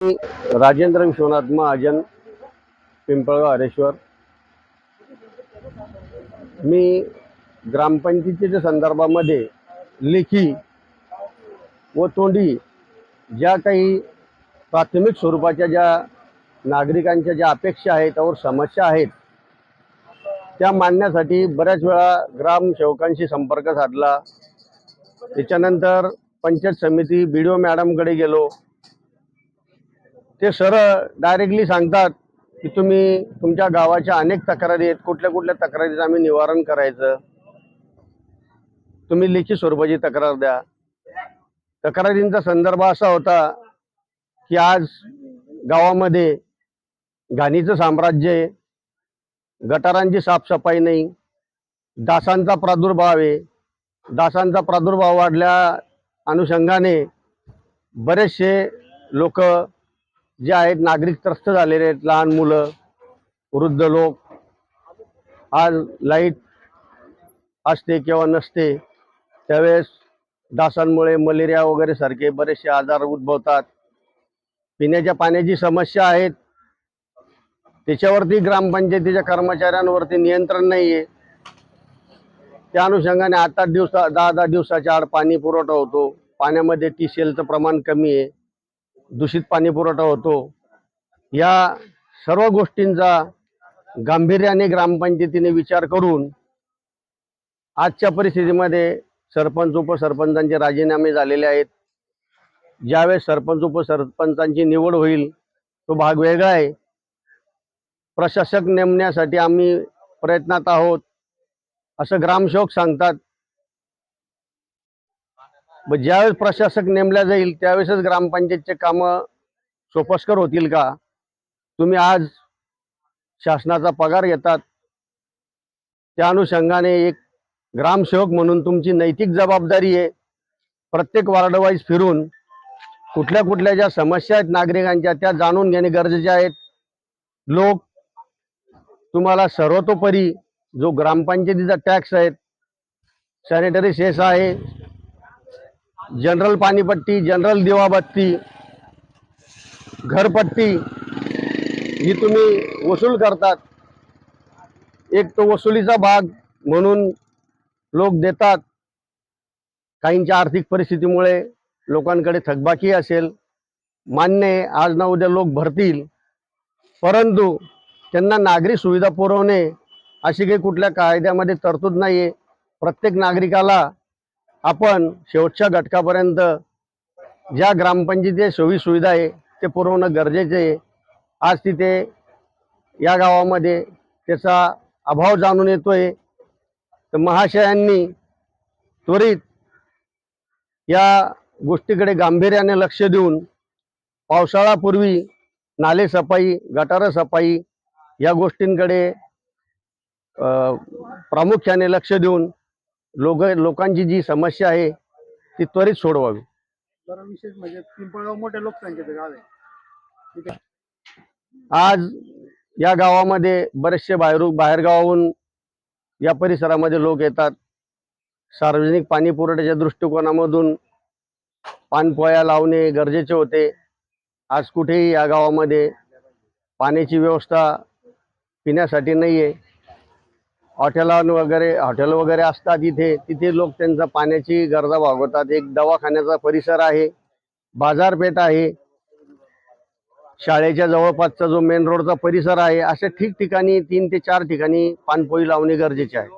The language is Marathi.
मी राजेंद्र विश्वनाथ महाजन, पिंपळगाव हरेश्वर. मी ग्रामपंचायतीच्या संदर्भामध्ये लेखी व तोंडी ज्या काही प्राथमिक स्वरूपाच्या ज्या नागरिकांच्या ज्या अपेक्षा आहेत और समस्या आहेत त्या मांडण्यासाठी बऱ्याच वेळा ग्रामसेवकांशी संपर्क साधला. त्याच्यानंतर पंचायत समिती BDO मॅडमकडे गेलो. ते सरळ डायरेक्टली सांगतात की तुम्ही तुमच्या गावाच्या अनेक तक्रारी आहेत, कुठल्या कुठल्या तक्रारीचं आम्ही निवारण करायचं, तुम्ही लेखी स्वरूपाची तक्रार द्या. तक्रारींचा संदर्भ असा होता की आज गावामध्ये घाणीचं साम्राज्य आहे, गटारांची साफसफाई नाही, डासांचा प्रादुर्भाव आहे. डासांचा प्रादुर्भाव वाढल्या अनुषंगाने बरेचसे लोक जे आहेत नागरिक त्रस्त झालेले आहेत, लहान मुलं, वृद्ध लोक. आज लाईट असते किंवा नसते त्यावेळेस डासांमुळे मलेरिया वगैरे सारखे बरेचसे आजार उद्भवतात. पिण्याच्या पाण्याची समस्या आहे, त्याच्यावरती ग्रामपंचायतीच्या कर्मचाऱ्यांवरती नियंत्रण नाही आहे. त्या अनुषंगाने 8-8 दिवस 10-10 दिवसाच्या आड पाणी पुरवठा होतो. पाण्यामध्ये TCLचं प्रमाण कमी आहे, दूषित पाणी पुरवठा होतो. या सर्व गोष्टींचा गांभीर्याने ग्रामपंचायतीने विचार करून आजच्या परिस्थितीमध्ये सरपंच उपसरपंचांचे राजीनामे झालेले आहेत. ज्यावेळेस सरपंच उपसरपंचांची निवड होईल तो भाग वेगळा आहे. प्रशासक नेमण्यासाठी आम्ही प्रयत्नात आहोत असं ग्रामसेवक सांगतात. ज्यावेळेस प्रशासक नेमला जाईल त्यावेळेसच ग्रामपंचायतचे कामं सोपस्कर होतील का? तुम्ही आज शासनाचा पगार घेतात, त्या अनुषंगाने एक ग्रामसेवक म्हणून तुमची नैतिक जबाबदारी आहे प्रत्येक वार्ड वाईज फिरून कुठल्या कुठल्या ज्या समस्या आहेत नागरिकांच्या त्या जाणून घेणे गरजेचे आहेत. लोक तुम्हाला सर्वतोपरी जो ग्रामपंचायतीचा टॅक्स आहे, सॅनिटरी सेस आहे, जनरल पाणीपट्टी, जनरल दिवाबत्ती, घरपट्टी ही तुम्ही वसूल करतात. एक तो वसुलीचा भाग म्हणून लोक देतात. काहींच्या आर्थिक परिस्थितीमुळे लोकांकडे थकबाकी असेल, मान्य, आज ना उद्या लोक भरतील, परंतु त्यांना नागरी सुविधा पुरवणे अशी काही कुठल्या कायद्यामध्ये तरतूद नाही आहे. प्रत्येक नागरिकाला आपण शेवटच्या घटकापर्यंत ज्या ग्रामपंचायतीच्या सोयी सुविधा आहे ते पुरवणं गरजेचे आहे. आज तिथे या गावामध्ये त्याचा अभाव जाणून येतोय. तर महाशयांनी त्वरित या गोष्टीकडे गांभीर्याने लक्ष देऊन पावसाळ्यापूर्वी नाले सफाई, गटार सफाई या गोष्टींकडे प्रामुख्याने लक्ष देऊन लोकांची जी समस्या आहे ती त्वरित सोडवावी. विशेष म्हणजे पिंपळगाव मोठ्या लोकसंख्येचं गाव आहे. आज या गावामध्ये बरेचसे बाहेरगावाहून या परिसरामध्ये लोक येतात. सार्वजनिक पाणी पुरवठ्याच्या दृष्टिकोनामधून पाणपोया लावणे गरजेचे होते. आज कुठेही या गावामध्ये पाण्याची व्यवस्था पिण्यासाठी नाही आहे. हॉटेल वगैरे असतात तिथे लोक त्यांचा पाण्याची गरजा भागवतात. एक दवाखान्याचा परिसर आहे, बाजारपेठ आहे, शाळेच्या जवळपासचा जो मेन रोडचा परिसर आहे, अशा ठिकठिकाणी 3 ते 4 ठिकाणी पाणपोई लावणे गरजेचे आहे.